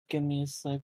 Give me a sec.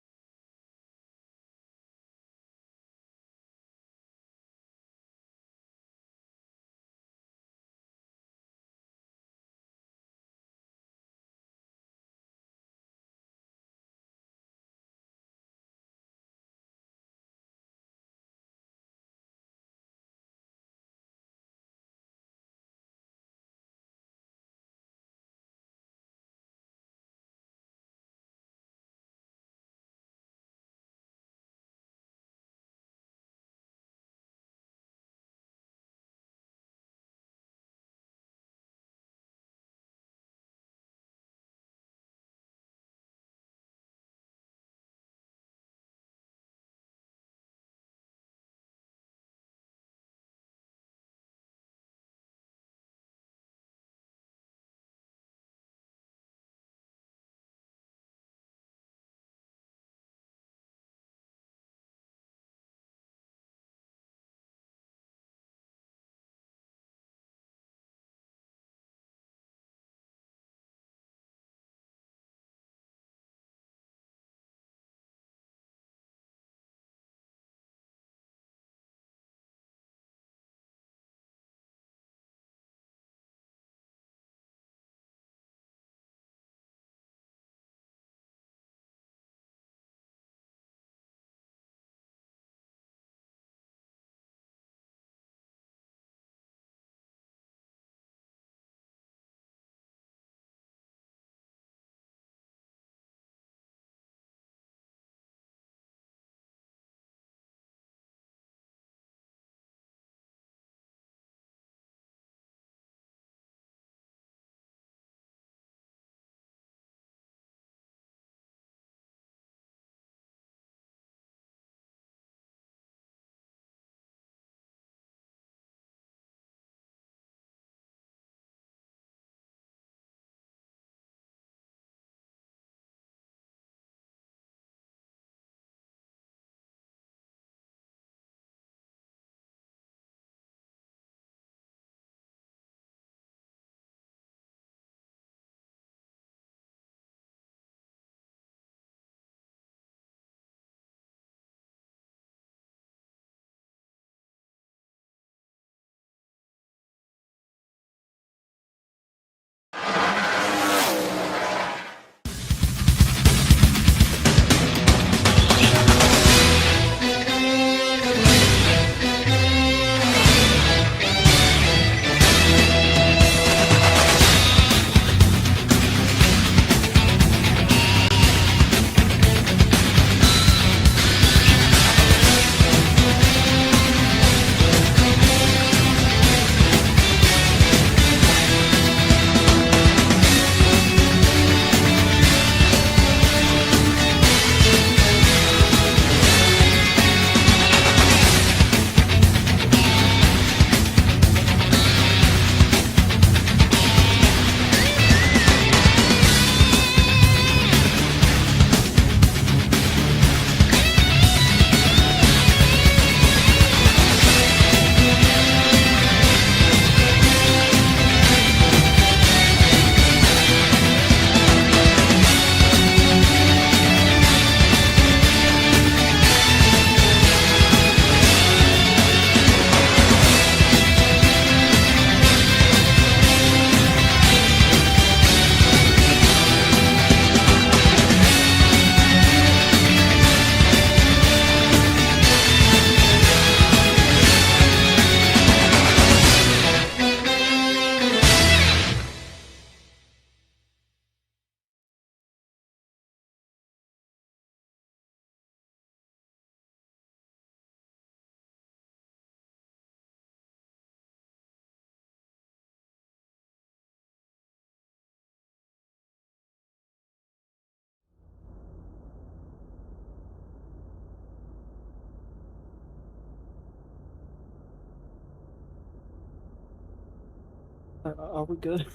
Are we good?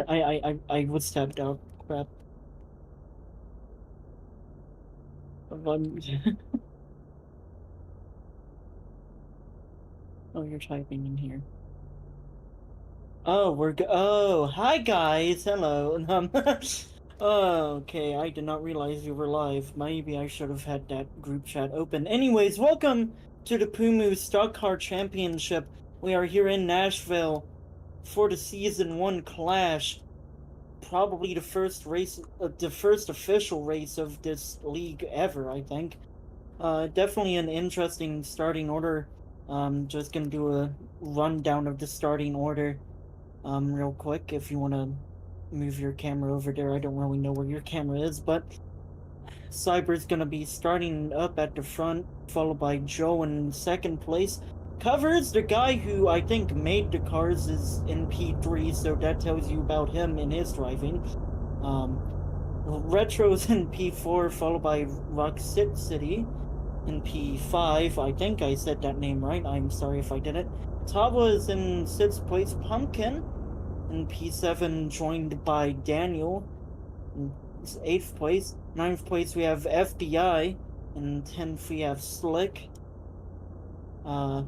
I was tapped out. Crap. One. Oh, you're typing in here. Oh, we're go. Oh, hi guys. Hello. Okay, I did not realize you were live. Maybe I should have had that group chat open. Anyways, welcome to the Pummu Stock Car Championship. We are here in Nashville for the Season 1 Clash. Probably the first race, the first official race of this league ever, I think. Definitely an interesting starting order. Just gonna do a rundown of the starting order, real quick if you wanna move your camera over there. I don't really know where your camera is, but Cyber's gonna be starting up at the front, followed by Joe in second place. Covers, the guy who I think made the cars, is in P3, so that tells you about him and his driving. Retro's in P4, followed by Roxit City in P5. I think I said that name right. I'm sorry if I didn't. Tawa is in 6th place. Pumpkin in P7, joined by Daniel in 8th place. 9th place we have FBI. In 10th we have Slick. I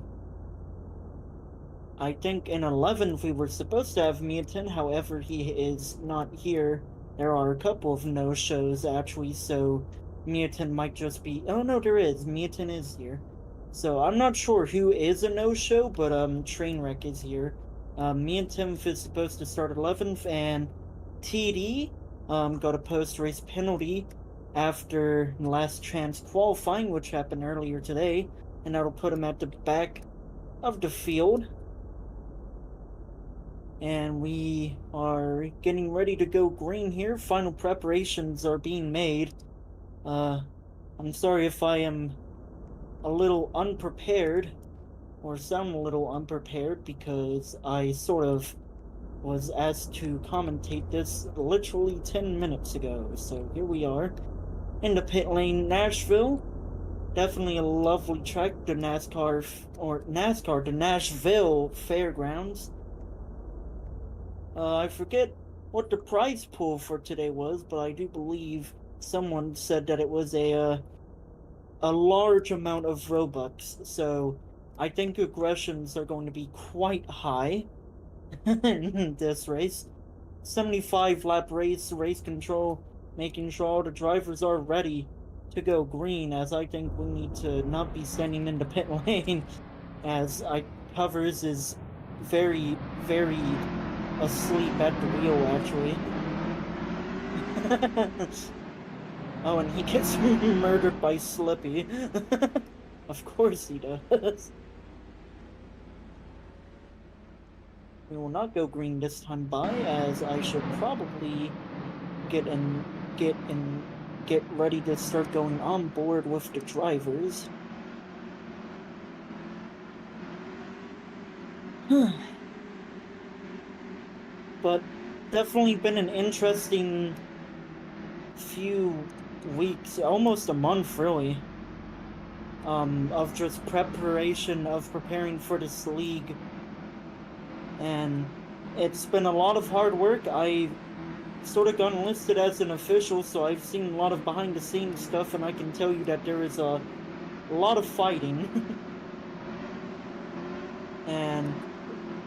think in 11th we were supposed to have Mutant, however he is not here. There are a couple of no-shows actually, so Mutant might just be... Oh no, there is. Mutant is here. So I'm not sure who is a no-show, but Trainwreck is here. Me and Tim is supposed to start 11th, and TD got a post-race penalty after last chance qualifying, which happened earlier today, and that'll put him at the back of the field. And we are getting ready to go green here. Final preparations are being made. I'm sorry if I am a little unprepared, or sound a little unprepared, because I sort of was asked to commentate this literally 10 minutes ago. So here we are in the pit lane, Nashville. Definitely a lovely track, the Nashville Fairgrounds. I forget what the prize pool for today was, but I do believe someone said that it was a large amount of Robux, so I think aggressions are going to be quite high in this race. 75 lap race control, making sure all the drivers are ready to go green, as I think we need to not be standing in the pit lane, as Covers is very, very asleep at the wheel, actually. Oh, and he gets murdered by Slippy. Of course he does. We will not go green this time by, as I should probably get ready to start going on board with the drivers. But definitely been an interesting few weeks, almost a month really, of just preparing for this league. And it's been a lot of hard work. I sort of got enlisted as an official, so I've seen a lot of behind the scenes stuff, and I can tell you that there is a lot of fighting. And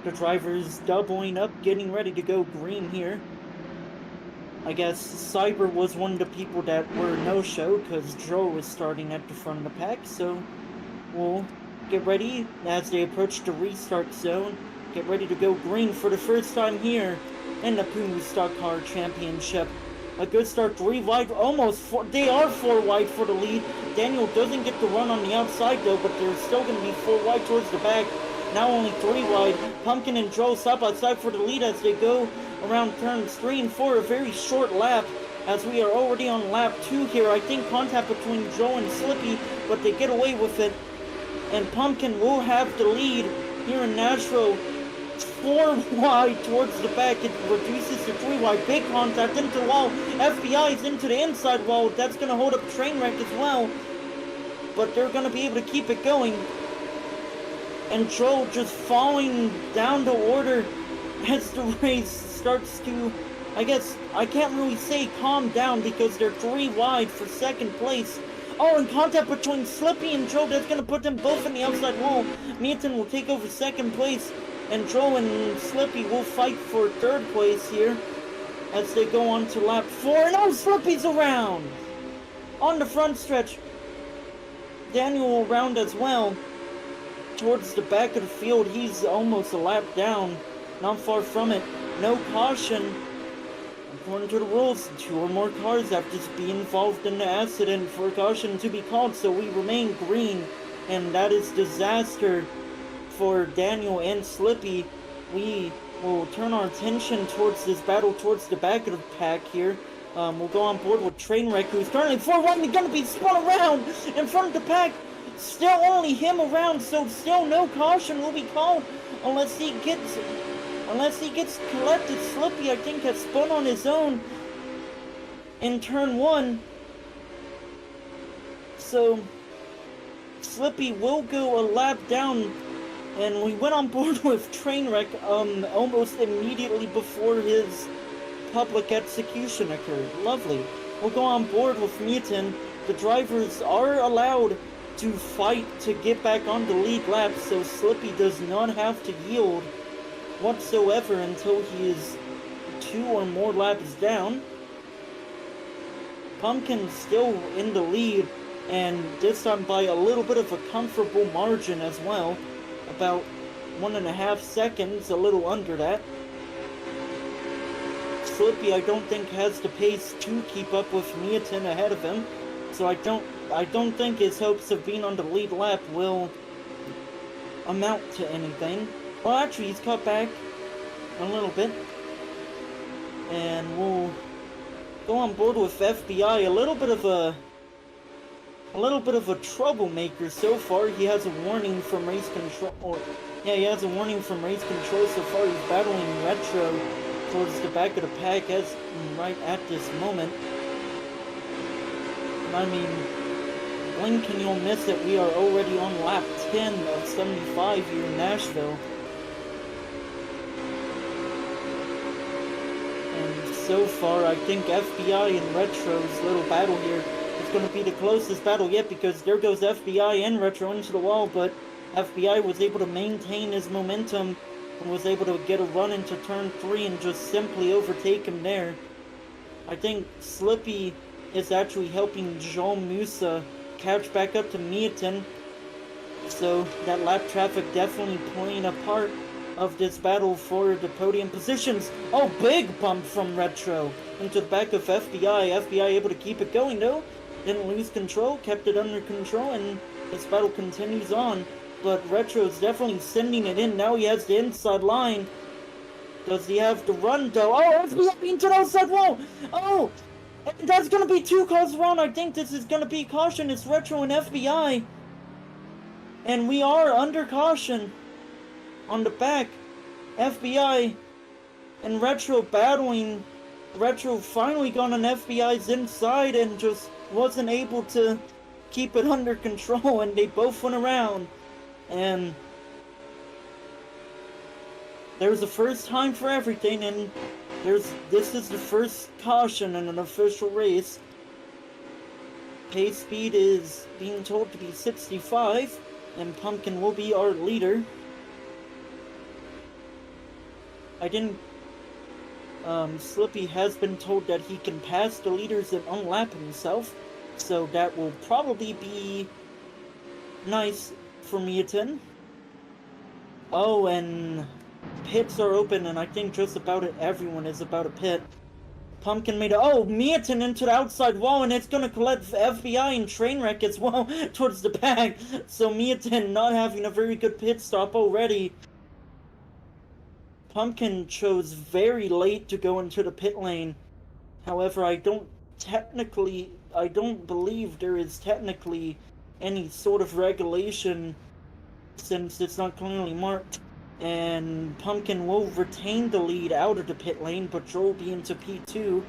the drivers doubling up, getting ready to go green here. I guess Cyber was one of the people that were no-show, because Joe was starting at the front of the pack, so we'll get ready as they approach the restart zone. Get ready to go green for the first time here in the Pummu Stock Car Championship. A good start, 3 wide, almost 4, they are 4 wide for the lead. Daniel doesn't get the run on the outside though, but they're still going to be 4 wide towards the back. Now only 3 wide. Pumpkin and Joe stop outside for the lead as they go around turns 3 and 4, a very short lap, as we are already on lap 2 here. I think contact between Joe and Slippy, but they get away with it. And Pumpkin will have the lead here in Nashville. 4 wide towards the back, it reduces to 3 wide, big contact into the wall, FBI is into the inside wall, that's going to hold up Trainwreck as well, but they're going to be able to keep it going. And Joe just falling down the order as the race starts to, I guess, I can't really say calm down, because they're 3 wide for second place. Oh, and contact between Slippy and Joe, that's going to put them both in the outside wall. Meaton will take over second place, and Joe and Slippy will fight for third place here. as they go on to lap 4. And oh, Slippy's around! On the front stretch. Daniel around as well. Towards the back of the field, he's almost a lap down. Not far from it. No caution. According to the rules, 2 or more cars have to be involved in the accident for caution to be called, so we remain green. And that is disaster for Daniel and Slippy. We will turn our attention towards this battle towards the back of the pack here. We'll go on board with Trainwreck, who's currently 4-1 and gonna be spun around in front of the pack. Still only him around, so still no caution will be called unless he gets collected. Slippy, I think, has spun on his own in turn 1. So Slippy will go a lap down, and we went on board with Trainwreck almost immediately before his public execution occurred. Lovely. We'll go on board with Mutin. The drivers are allowed to fight to get back on the lead lap, so Slippy does not have to yield whatsoever until he is 2 or more laps down. Pumpkin still in the lead, and this time by a little bit of a comfortable margin as well. About 1.5 seconds, a little under that. Slippy, I don't think, has the pace to keep up with Miatin ahead of him, so I don't think his hopes of being on the lead lap will amount to anything. Well, actually, he's cut back a little bit, and we'll go on board with FBI. A little bit of a troublemaker so far. He has a warning from race control. He has a warning from race control so far. He's battling Retro towards the back of the pack as right at this moment. I mean, blink and you'll miss it. We are already on lap 10 of 75 here in Nashville. And so far, I think FBI and Retro's little battle here is going to be the closest battle yet, because there goes FBI and Retro into the wall, but FBI was able to maintain his momentum and was able to get a run into turn 3 and just simply overtake him there. I think Slippy is actually helping Jean Musa catch back up to Miatin, so that lap traffic definitely playing a part of this battle for the podium positions. Oh, big bump from Retro into the back of FBI. FBI able to keep it going though, didn't lose control, kept it under control, and this battle continues on. But Retro's definitely sending it in. Now he has the inside line. Does he have the run though? Oh, FBI into the outside wall! Oh! That's gonna be 2 calls around. I think this is gonna be caution. It's Retro and FBI. And we are under caution on the back. FBI and Retro battling. Retro finally got on FBI's inside and just wasn't able to keep it under control, and they both went around. And there's a first time for everything, and this is the first caution in an official race. Pace speed is being told to be 65, and Pumpkin will be our leader. Slippy has been told that he can pass the leaders and unlap himself, so that will probably be nice for Miatin. Oh, and pits are open, and I think just about everyone is about to pit. Pumpkin made Miatin into the outside wall, and it's gonna collect FBI and Trainwreck as well towards the back. So Miatin not having a very good pit stop already. Pumpkin chose very late to go into the pit lane. However, I don't believe there is technically any sort of regulation, since it's not clearly marked. And Pumpkin will retain the lead out of the pit lane, but Joe will be into P2.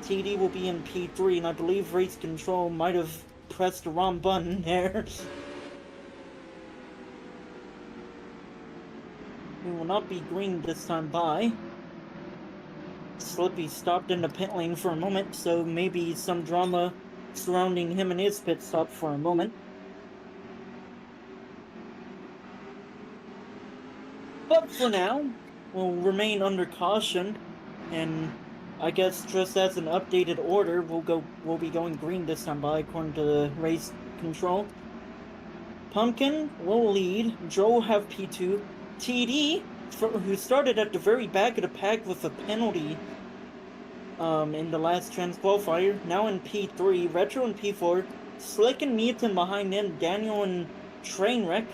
TD will be in P3, and I believe race control might have pressed the wrong button there. We will not be green this time by. Slippy stopped in the pit lane for a moment, so maybe some drama surrounding him and his pit stop for a moment. But for now, we'll remain under caution And I guess just as an updated order, we'll be going green this time by according to the race control. Pumpkin will lead, Joe will have P2, TD, who started at the very back of the pack with a penalty in the last trans qualifier, now in P3, Retro in P4, Slick and Mutant behind him, Daniel and Trainwreck.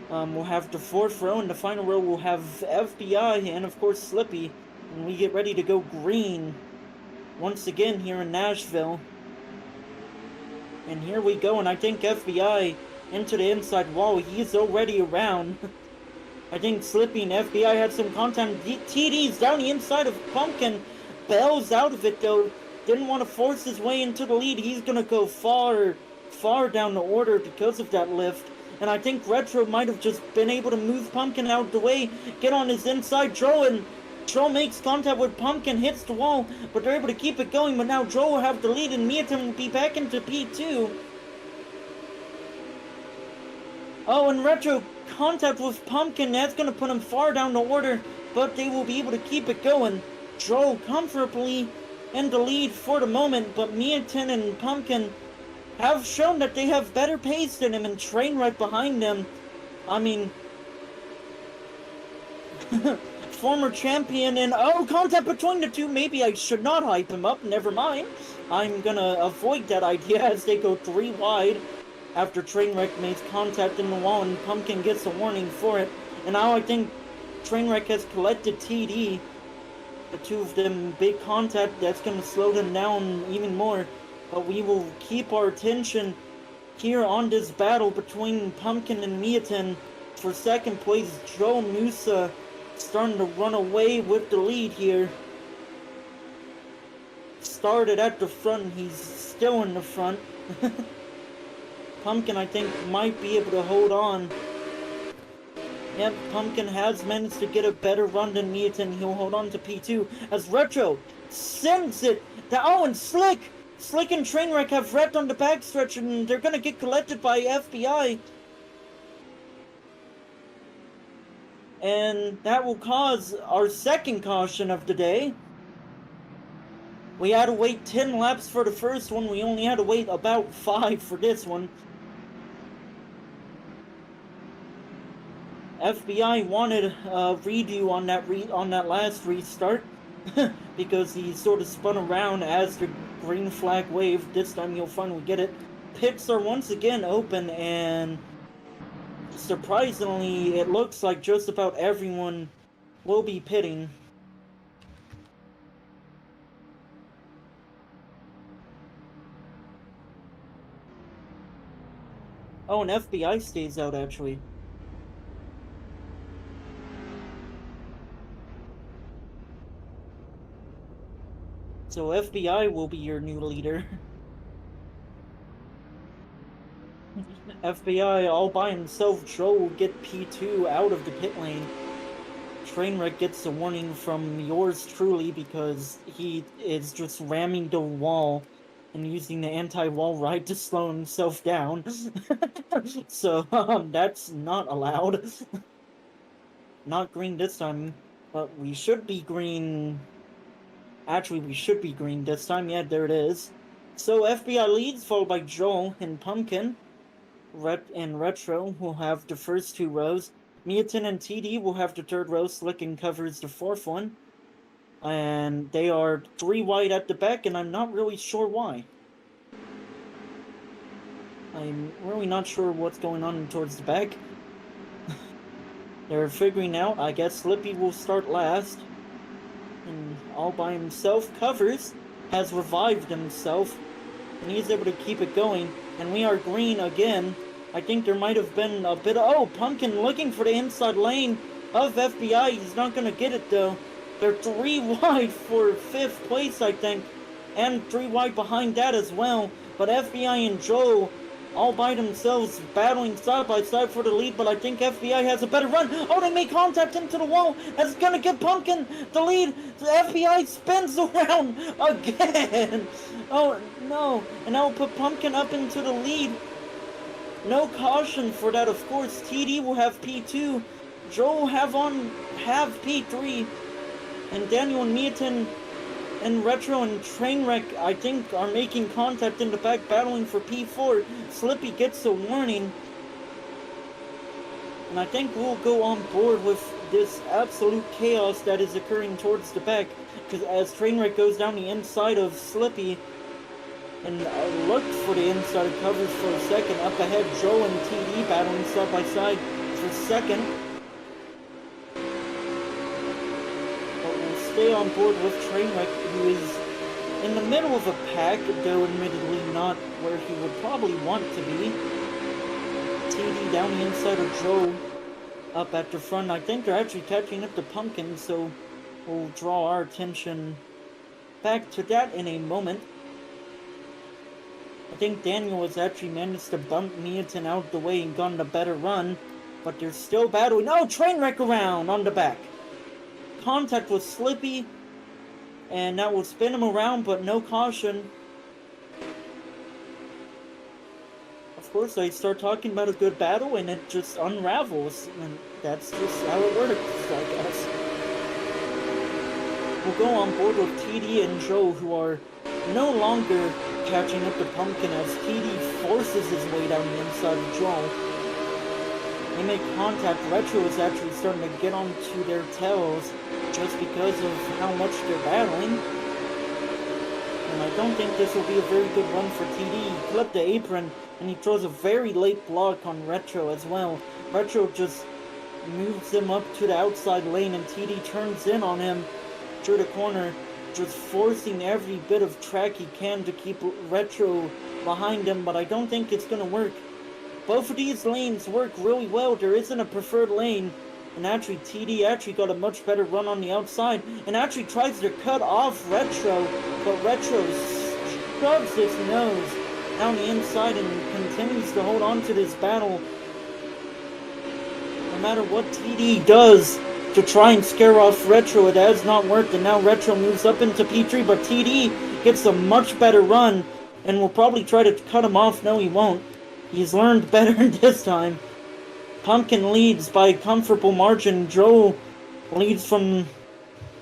We'll have the fourth row, and the final row will have FBI and, of course, Slippy. And we get ready to go green once again here in Nashville. And here we go, and I think FBI into the inside wall. He's already around. I think Slippy and FBI had some contact. TD's down the inside of Pumpkin. Bell's out of it, though. Didn't want to force his way into the lead. He's going to go far down the order because of that lift. And I think Retro might have just been able to move Pumpkin out of the way, get on his inside. Joe makes contact with Pumpkin, hits the wall, but they're able to keep it going. But now Joe will have the lead, and Miaton will be back into P2. Oh, and Retro contact with Pumpkin, that's going to put him far down the order, but they will be able to keep it going. Joe comfortably in the lead for the moment, but Miaton and Pumpkin have shown that they have better pace than him and train right behind them. I mean, former champion and contact between the two. Maybe I should not hype him up. Never mind. I'm gonna avoid that idea as they go 3 wide after Trainwreck makes contact in the wall and Pumpkin gets a warning for it. And now I think Trainwreck has collected TD. The two of them big contact, that's gonna slow them down even more. But we will keep our attention here on this battle between Pumpkin and Miaton. For second place, Joe Musa starting to run away with the lead here. Started at the front, he's still in the front. Pumpkin, I think, might be able to hold on. Yep, Pumpkin has managed to get a better run than Miaton. He'll hold on to P2 as Retro sends it down. And Slick and Trainwreck have wrecked on the backstretch, and they're gonna get collected by FBI. And that will cause our second caution of the day. We had to wait 10 laps for the first one. We only had to wait about 5 for this one. FBI wanted a redo on that last restart because he sort of spun around as the green flag waved. This time you'll finally get it. Pits are once again open, and surprisingly, it looks like just about everyone will be pitting. Oh, and FBI stays out, actually. So FBI will be your new leader. FBI all by himself. Joe will get P2 out of the pit lane. Trainwreck gets a warning from yours truly because he is just ramming the wall and using the anti-wall ride to slow himself down. So, that's not allowed. Not green this time, but we should be green. Actually, we should be green this time. Yeah, there it is. So, FBI leads, followed by Joel and Pumpkin. And Retro will have the first 2 rows. Miaton and TD will have the 3rd row. Slick and covers the 4th one. And they are 3 wide at the back, and I'm not really sure why. I'm really not sure what's going on towards the back. They're figuring out. I guess Slippy will start last. And all by himself, covers, has revived himself, and he's able to keep it going. And we are green again. I think there might have been a bit of... Oh, Pumpkin looking for the inside lane of FBI. He's not going to get it, though. They're 3 wide for 5th place, I think. And 3 wide behind that as well. But FBI and Joe all by themselves battling side by side for the lead, but I think FBI has a better run. Oh, they make contact into the wall. That's gonna give Pumpkin the lead. The FBI spins around again. Oh, no. And that will put Pumpkin up into the lead. No caution for that, of course. TD will have P2. Joe will have P3. And Daniel and Miaton and Retro and Trainwreck, I think, are making contact in the back, battling for P4. Slippy gets a warning. And I think we'll go on board with this absolute chaos that is occurring towards the back. Because as Trainwreck goes down the inside of Slippy, and looked for the inside of covers for a second. Up ahead, Joe and TD battling side by side for second. But we'll stay on board with Trainwreck, who is in the middle of a pack, though admittedly not where he would probably want to be. TD down the inside of Joe, up at the front. I think they're actually catching up to Pumpkin, so we'll draw our attention back to that in a moment. I think Daniel has actually managed to bump Miaton out of the way and gotten a better run, but they're still battling. Oh, Trainwreck around on the back. Contact with Slippy, and that will spin him around, but no caution. Of course, I start talking about a good battle, and it just unravels, and that's just how it works, I guess. We'll go on board with TD and Joe, who are no longer catching up to Pumpkin as TD forces his way down the inside of Joe. They make contact. Retro is actually starting to get onto their tails just because of how much they're battling. And I don't think this will be a very good run for TD. He flipped the apron and he throws a very late block on Retro as well. Retro just moves him up to the outside lane and TD turns in on him through the corner, just forcing every bit of track he can to keep Retro behind him, but I don't think it's going to work. Both of these lanes work really well. There isn't a preferred lane, and actually TD actually got a much better run on the outside, and actually tries to cut off Retro, but Retro shoves his nose down the inside and continues to hold on to this battle. No matter what TD does to try and scare off Retro, it has not worked, and now Retro moves up into P3, but TD gets a much better run, and will probably try to cut him off. No, he won't. He's learned better this time. Pumpkin leads by a comfortable margin. Joe leads from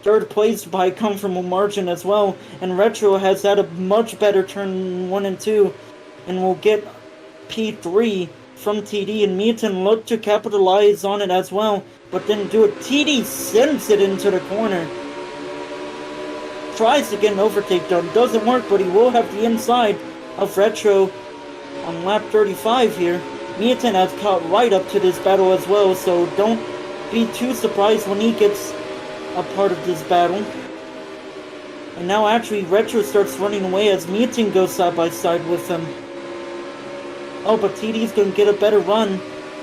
third place by a comfortable margin as well, and Retro has had a much better turn 1 and 2, and will get P3 from TD, and Miaton looked to capitalize on it as well, but didn't do it. TD sends it into the corner. Tries to get an overtake done. Doesn't work, but he will have the inside of Retro on lap 35 here. Miaton has caught right up to this battle as well, so don't be too surprised when he gets a part of this battle. And now actually Retro starts running away as Miaton goes side by side with him. Oh, but TD's going to get a better run.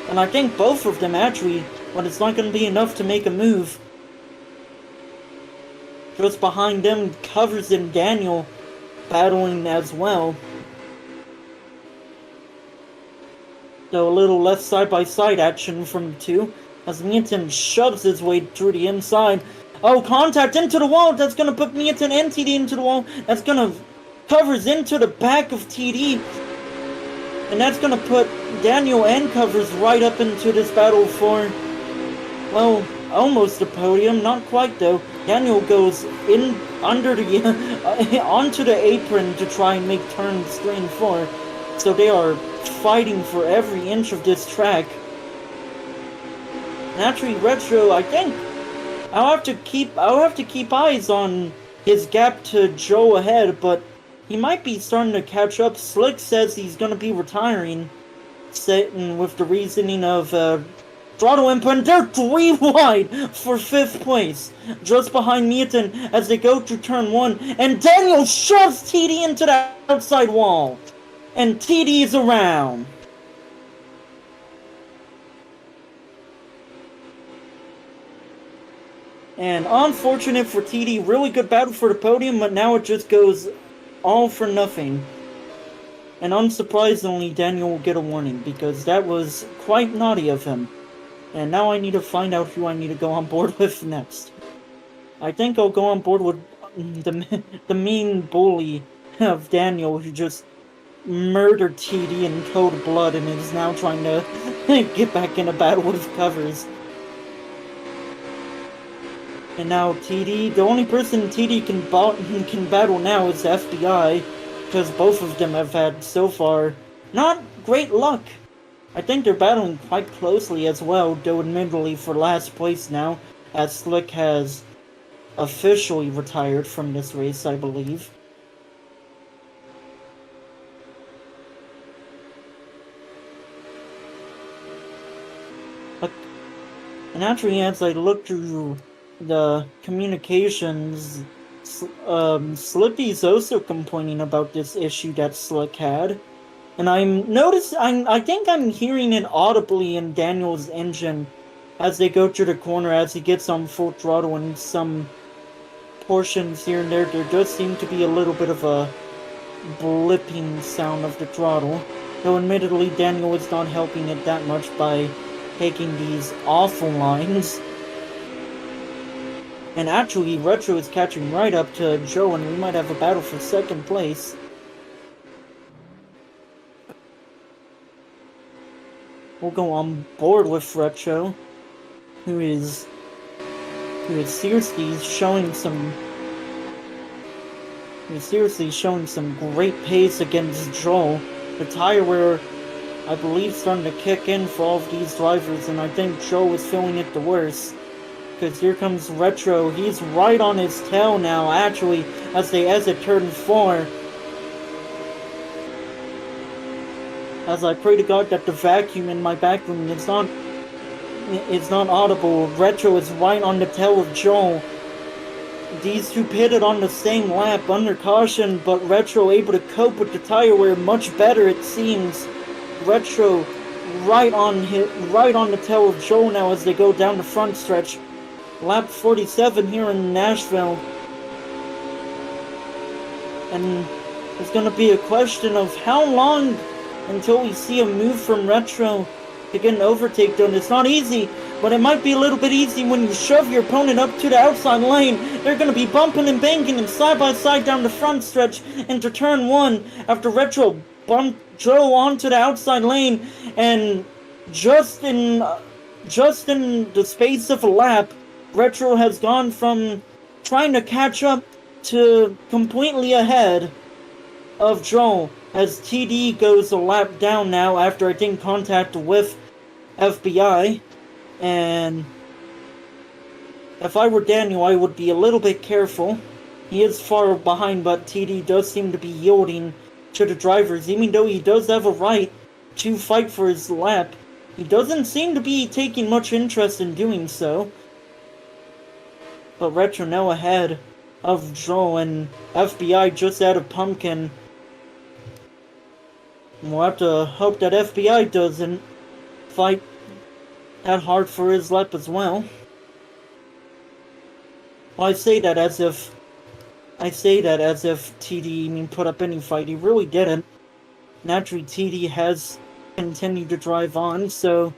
And I think both of them actually, but it's not going to be enough to make a move. Just behind them, Covers and Daniel battling as well. So a little less side-by-side action from the two, as Miaton shoves his way through the inside. Oh, contact into the wall! That's going to put Miaton and TD into the wall. That's going to Covers into the back of TD. And that's going to put Daniel and Covers right up into this battle for, well, almost a podium. Not quite, though. Daniel goes in under the onto the apron to try and make turns 3 and 4. So they are fighting for every inch of this track. Naturally, Retro, I think I'll have to keep eyes on his gap to Joe ahead, but he might be starting to catch up. Slick says he's going to be retiring, sitting with the reasoning of throttle input, and they're 3 wide for 5th place, just behind Miaton as they go through turn 1, and Daniel shoves TD into the outside wall, and TD is around. And unfortunate for TD, really good battle for the podium, but now it just goes all for nothing. And unsurprisingly, Daniel will get a warning, because that was quite naughty of him. And now I need to find out who I need to go on board with next. I think I'll go on board with the mean bully of Daniel, who just murdered TD in cold blood and is now trying to get back in a battle with Covers. And now TD, the only person TD can battle now is the FBI, because both of them have had so far not great luck. I think they're battling quite closely as well, though admittedly for last place now, as Slick has officially retired from this race, I believe. And actually, as I look through the communications, Slippy's also complaining about this issue that Slick had. And I think I'm hearing it audibly in Daniel's engine as they go through the corner, as he gets on full throttle, and some portions here and there does seem to be a little bit of a blipping sound of the throttle. Though admittedly, Daniel is not helping it that much by taking these awful lines. And actually, Retro is catching right up to Joe, and we might have a battle for second place. We'll go on board with Retro, who is seriously showing some great pace against Joel. The tire wear, I believe, starting to kick in for all of these drivers, and I think Joe is feeling it the worst. Because here comes Retro. He's right on his tail now, actually, as they exit turn 4. As I pray to God that the vacuum in my back room is not audible. Retro is right on the tail of Joel. These two pitted on the same lap under caution, but Retro able to cope with the tire wear much better, it seems. Retro right on the tail of Joel now as they go down the front stretch. Lap 47 here in Nashville. And it's going to be a question of how long until we see a move from Retro to get an overtake done. It's not easy, but it might be a little bit easy when you shove your opponent up to the outside lane. They're going to be bumping and banging and side by side down the front stretch into turn 1 after Retro bumped Joe onto the outside lane, and just in the space of a lap, Retro has gone from trying to catch up to completely ahead of Joel, as TD goes a lap down now after I think contact with FBI. And if I were Daniel, I would be a little bit careful. He is far behind, but TD does seem to be yielding to the drivers, even though he does have a right to fight for his lap. He doesn't seem to be taking much interest in doing so. But Retro now ahead of Joel, and FBI just out of Pumpkin. We'll have to hope that FBI doesn't fight that hard for his lap as well. Well, I say that as if TD put up any fight. He really didn't. Naturally, TD has continued to drive on, so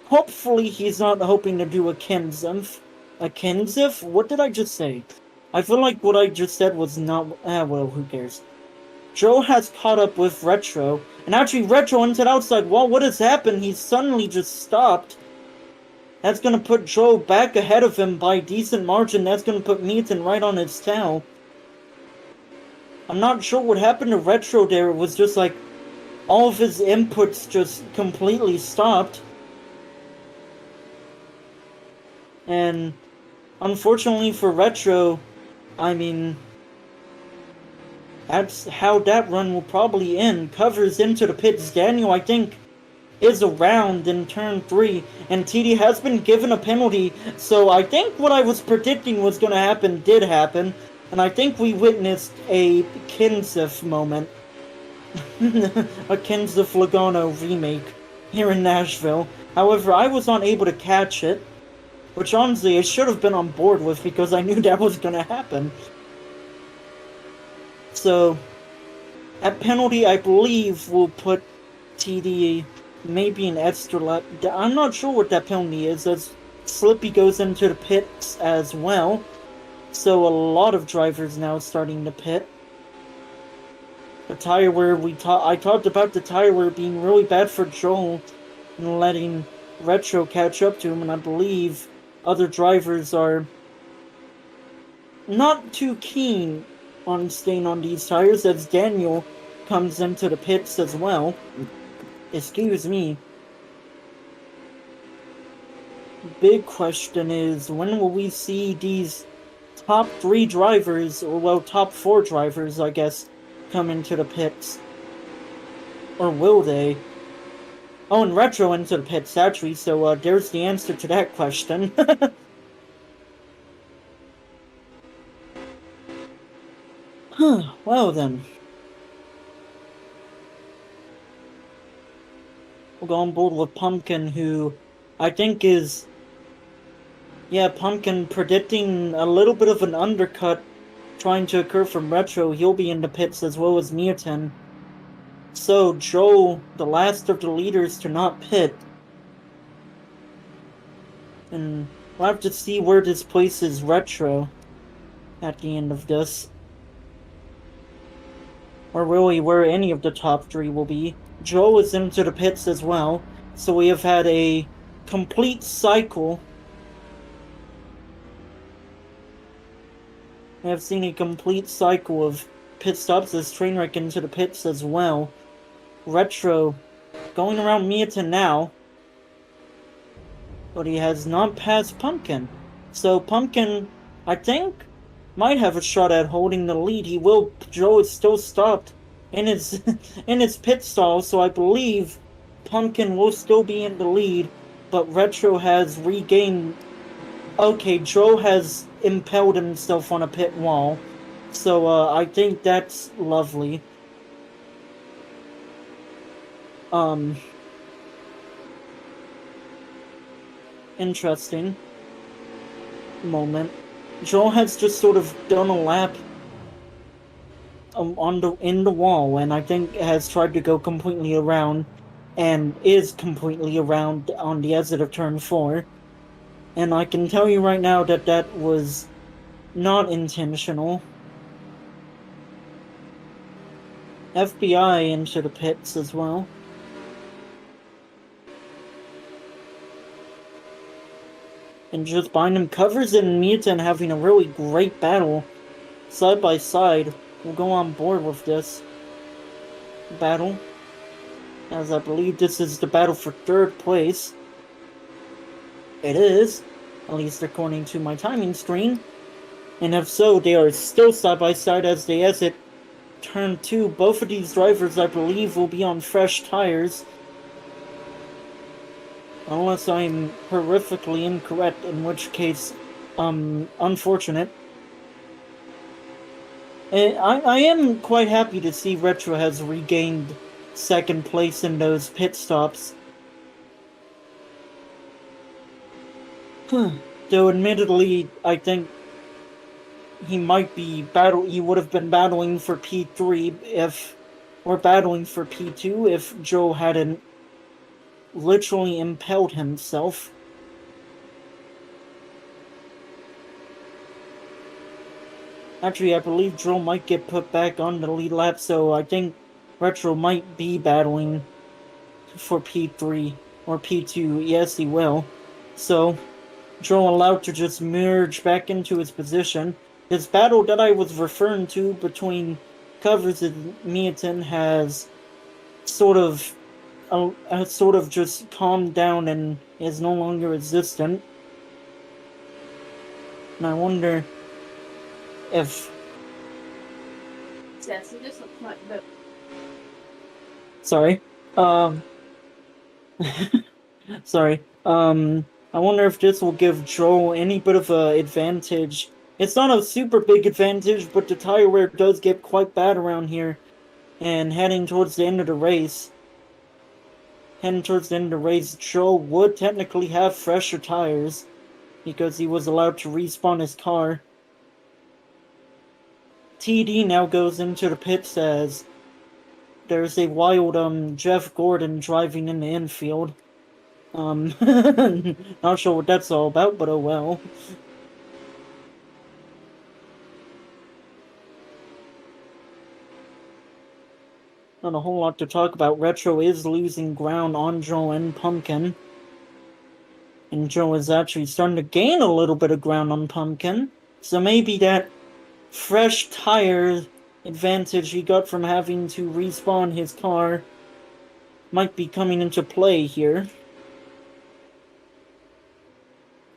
hopefully he's not hoping to do a Kensif. A Kensif? What did I just say? I feel like what I just said was not... well, who cares? Joe has caught up with Retro, and actually Retro into the outside wall. What has happened? He's suddenly just stopped. That's gonna put Joe back ahead of him by a decent margin. That's gonna put Meaton right on his tail. I'm not sure what happened to Retro there. It was just like all of his inputs just completely stopped. And unfortunately for Retro, that's how that run will probably end. Covers into the pits. Daniel, I think, is around in turn 3, and TD has been given a penalty, so I think what I was predicting was going to happen did happen, and I think we witnessed a Kensif moment. A Kensif Logano remake here in Nashville. However, I was not able to catch it, which honestly I should have been on board with because I knew that was going to happen. So, that penalty, I believe, will put TD maybe an extra lap. I'm not sure what that penalty is, as Slippy goes into the pits as well. So a lot of drivers now starting to pit. The tire wear, I talked about the tire wear being really bad for Joel and letting Retro catch up to him, and I believe other drivers are not too keen on staying on these tires, as Daniel comes into the pits as well. Excuse me. Big question is, when will we see these top 3 drivers, or well, top 4 drivers, I guess, come into the pits? Or will they? Oh, and Retro into the pits, actually, so there's the answer to that question. Well then. We'll go on board with Pumpkin, who I think is... Yeah, Pumpkin predicting a little bit of an undercut trying to occur from Retro. He'll be in the pits as well as Mutin. So, Joe, the last of the leaders to not pit. And we'll have to see where this places Retro at the end of this. Or really where any of the top 3 will be. Joe is into the pits as well. So we have had a complete cycle. I have seen a complete cycle of pit stops as Trainwreck into the pits as well. Retro going around Miata now, but he has not passed Pumpkin. So Pumpkin, I think, might have a shot at holding the lead. Joe is still stopped in his in his pit stall, so I believe Pumpkin will still be in the lead, but Retro has regained. Okay, Joe has impaled himself on a pit wall, so I think that's lovely. Interesting moment. Joe has just sort of done a lap in the wall, and I think has tried to go completely around, and is completely around on the exit of turn 4. And I can tell you right now that that was not intentional. FBI into the pits as well. And just behind him, Covers and Mutin having a really great battle side by side. We'll go on board with this battle, as I believe this is the battle for 3rd place. It is, at least according to my timing screen. And if so, they are still side by side as they exit turn 2. Both of these drivers, I believe, will be on fresh tires. Unless I'm horrifically incorrect, in which case, unfortunate. And I am quite happy to see Retro has regained 2nd place in those pit stops. Though admittedly, I think he would have been battling for P3 or battling for P2 if Joe hadn't literally impaled himself. Actually, I believe Joe might get put back on the lead lap, so I think Retro might be battling for P3 or P2. Yes, he will. So, Joe allowed to just merge back into his position. This battle that I was referring to between Covers and Miatin has sort of just calmed down and is no longer existent. And I wonder if... Sorry. Sorry. I wonder if this will give Joe any bit of an advantage. It's not a super big advantage, but the tire wear does get quite bad around here. And heading towards the end of the race, Joe would technically have fresher tires because he was allowed to respawn his car. TD now goes into the pits as there's a wild Jeff Gordon driving in the infield. Not sure what that's all about, but oh well. Not a whole lot to talk about. Retro is losing ground on Joe and Pumpkin. And Joe is actually starting to gain a little bit of ground on Pumpkin. So maybe that fresh tire advantage he got from having to respawn his car might be coming into play here.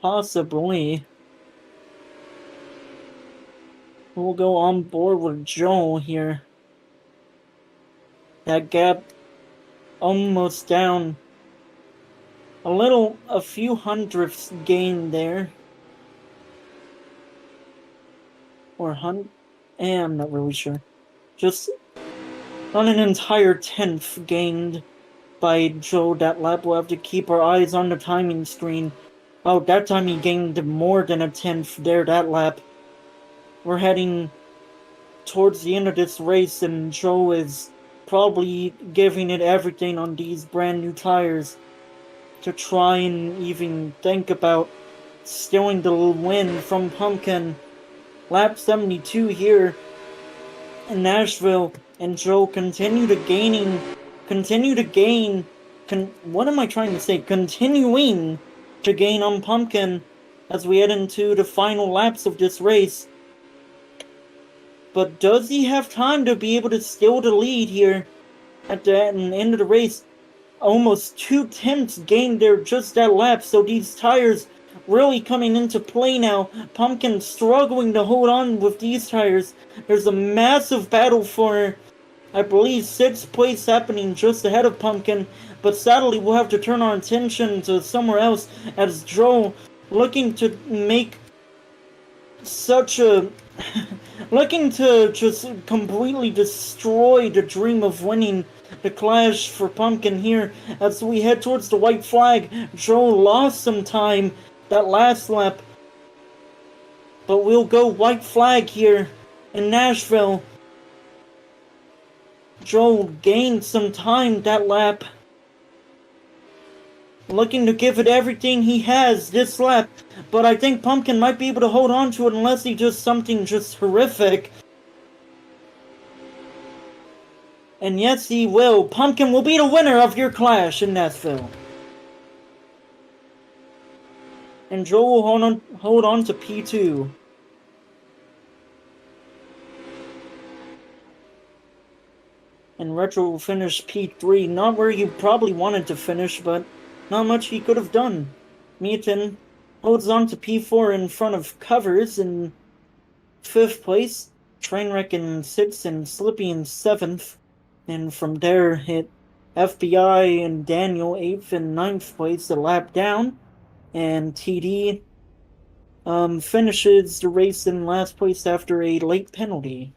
Possibly. We'll go on board with Joel here. That gap almost down. A few hundredths gained there. Or I'm not really sure. Just not an entire tenth gained by Joe that lap. We'll have to keep our eyes on the timing screen. Oh, that time he gained more than a tenth there that lap. We're heading towards the end of this race, and Joe is probably giving it everything on these brand new tires to try and even think about stealing the win from Pumpkin. Lap 72 here in Nashville, and Joe continue to gain, what am I trying to say? Continuing to gain on Pumpkin as we head into the final laps of this race. But does he have time to be able to steal the lead here at the end of the race? Almost 2 tenths gained there just that lap, so these tires really coming into play now. Pumpkin struggling to hold on with these tires. There's a massive battle for, I believe, 6th place happening just ahead of Pumpkin, but sadly we'll have to turn our attention to somewhere else as Joe looking to make such a looking to just completely destroy the dream of winning the Clash for Pumpkin here as we head towards the white flag. Joe lost some time that last lap, but we'll go white flag here in Nashville. Joe gained some time that lap, looking to give it everything he has this lap, but I think Pumpkin might be able to hold on to it unless he does something just horrific. And yes, he will. Pumpkin will be the winner of your Clash in Nashville. And Joe will hold on to P2. And Retro will finish P3. Not where he probably wanted to finish, but not much he could have done. Meaton holds on to P4 in front of Covers in 5th place. Trainwreck in 6th and Slippy in 7th. And from there hit FBI and Daniel 8th and 9th place a lap down. And TD finishes the race in last place after a late penalty.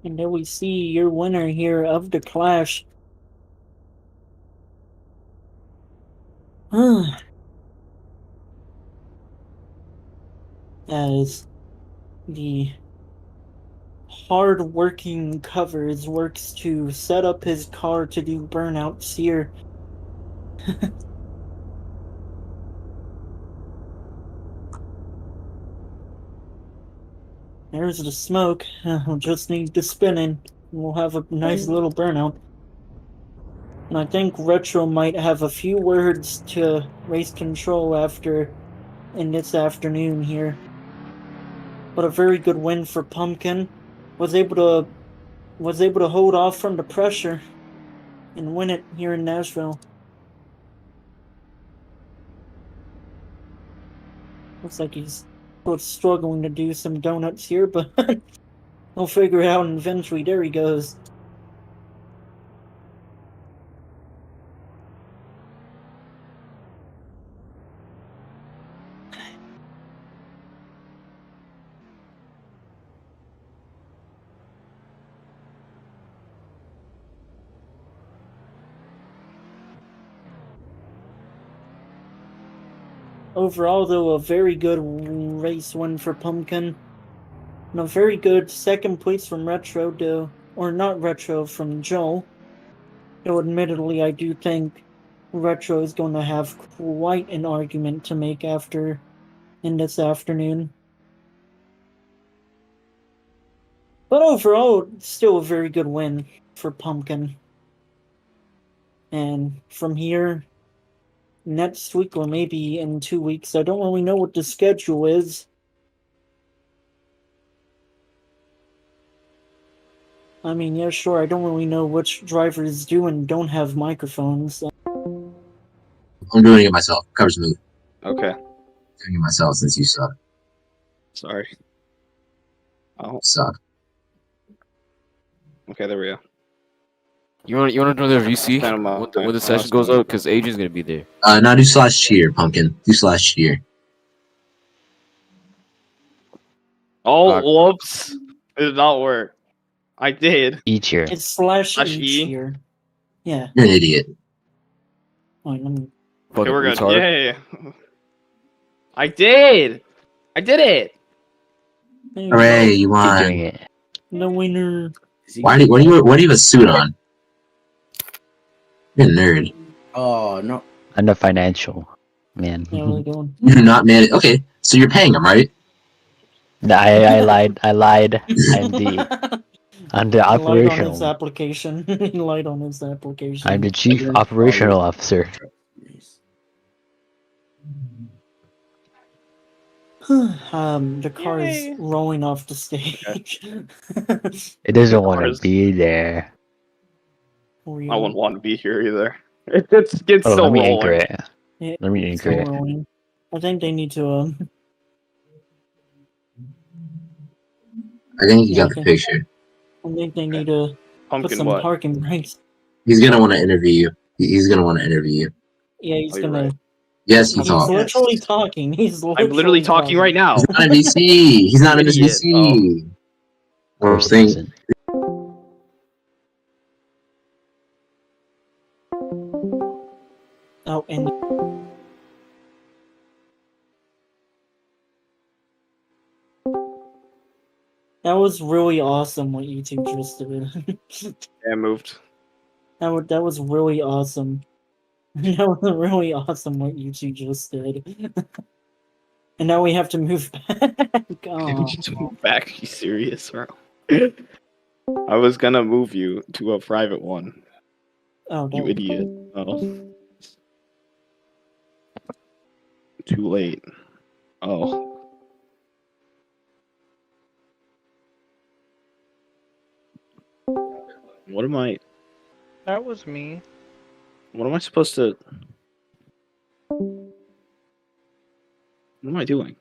And there we see your winner here of the Clash. As the hard-working Covers works to set up his car to do burnouts here. There's the smoke. We'll just need the spinning. We'll have a nice little burnout. And I think Retro might have a few words to race control after in this afternoon here. But a very good win for Pumpkin. Was able to hold off from the pressure and win it here in Nashville. Looks like he's struggling to do some donuts here, but he'll figure it out eventually. There he goes. Overall, though, a very good race win for Pumpkin. And a very good second place from Retro, though. Or not Retro, from Joel. Though admittedly, I do think Retro is going to have quite an argument to make in this afternoon. But overall, still a very good win for Pumpkin. And from here, next week or maybe in 2 weeks, I don't really know what the schedule is. I mean, yeah, sure, I don't really know which drivers do and don't have microphones. I'm doing it myself. Cover smooth. Okay. Doing it myself since you suck. Sorry. Oh, Suck. okay, there we go. You want to know the VC Kind of when the session goes out? Because Adrian's gonna be there. Now do /cheer, Pumpkin. Do /cheer. Oh, whoops. It did not work. I did. E tier. It's /E E? here. Yeah. You're an idiot. Wait, let me... Okay, we're good. Retard. Yay. I did! I did it! Hooray, you Keep doing won. it. The winner. Why do you have a suit on? You're a nerd. Oh no. I'm the financial man. Yeah, we're going. You do not manage. Okay, so you're paying him, right? No, I lied. I lied. I'm the He lied on his operational. application. He lied on his application. I'm the chief operational officer. The car is Yay. rolling off the stage. It doesn't want Cars. to be there. I wouldn't want to be here either. It's Oh, still let me anchor rolling. it. Yeah, Let me it's anchor still it. rolling. I think they need to. I think you Yeah, got the okay. picture. I think they need to put Pumpkin some what? parking brakes. He's gonna want to interview you. He's gonna want to interview you. Yeah, he's Oh, you're gonna. right. Yes, he He's talks. literally talking. He's I'm literally talking right now. He's not in VC. He's not in this Idiot. VC. Well, First think, season. Oh, and that was really awesome what you two just did. Yeah, moved. That was really awesome. That was really awesome what you two just did. And now we have to move back. Oh. To move back? Are you serious, bro? I was gonna move you to a private one. Oh, You that- idiot. Oh. Too late. Oh. What am I? That was me. What am I supposed to? What am I doing?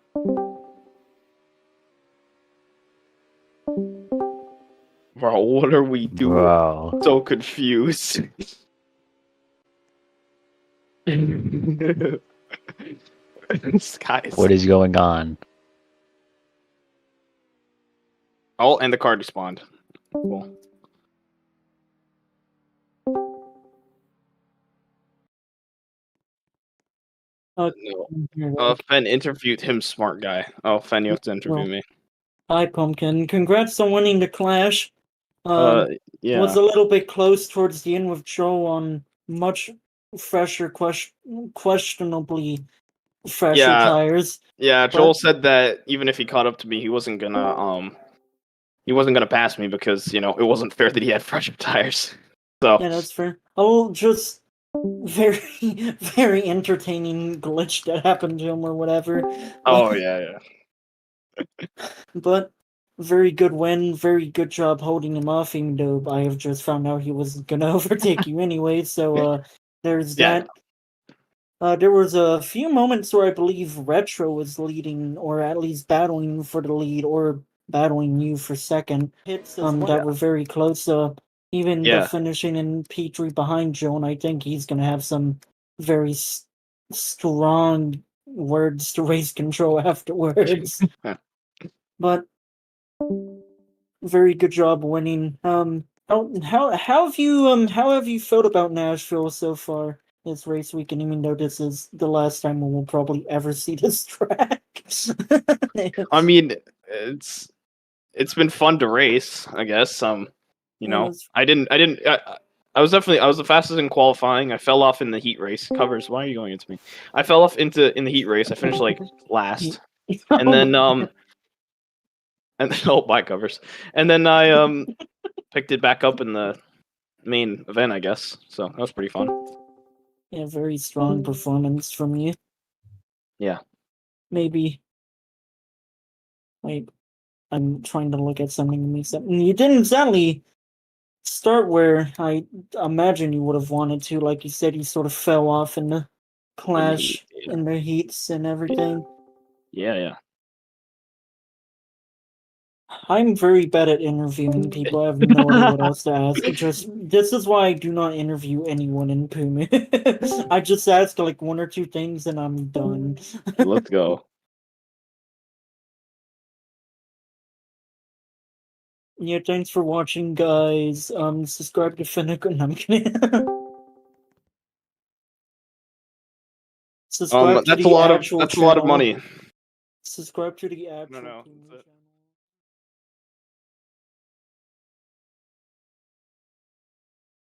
Bro, what are we doing? Bro. So confused. Skies. What is going on? Oh, and the card despawned. Cool. No. Fen interviewed him, smart guy. Oh, Fen, you have to interview me. Hi, Pumpkin. Congrats on winning the Clash. Yeah. Was a little bit close towards the end with Joe on much fresher, questionably fresher Yeah. tires. Yeah, Joel But- said that even if he caught up to me, he wasn't gonna pass me because, you know, it wasn't fair that he had fresher tires. So Yeah, that's fair. Oh, just very, very entertaining glitch that happened to him or whatever. oh yeah. But very good win, very good job holding him off, even though I have just found out he was gonna overtake you anyway, so there's Yeah. that. There was a few moments where I believe Retro was leading, or at least battling for the lead, or battling you for second. Hits that were very close. Even Yeah. the finishing in P3 behind Joe, and I think he's gonna have some very strong words to race control afterwards. But very good job winning. How have you felt about Nashville so far this race weekend? Even though this is the last time we'll probably ever see this track. I mean, it's been fun to race, I guess. You know, Yes. I I was the fastest in qualifying. I fell off in the heat race. Covers, why are you going into me? I fell off in the heat race. I finished like last, and then and oh, bye covers, and then I picked it back up in the main event, I guess. So that was pretty fun. Yeah, very strong performance from you. Yeah. Maybe. Wait, I'm trying to look at something to mix up. You didn't exactly start where I imagine you would have wanted to. Like you said, you sort of fell off in the clash, yeah. in the heats and everything. Yeah. I'm very bad at interviewing people. I have no idea what else to ask. This is why I do not interview anyone in Pummu. I just ask like one or two things and I'm done. Let's go. Yeah, thanks for watching, guys. Subscribe to Finnick. No, I'm kidding. Subscribe to That's the actual a lot of channel. money. Subscribe to the actual No. Pummu channel.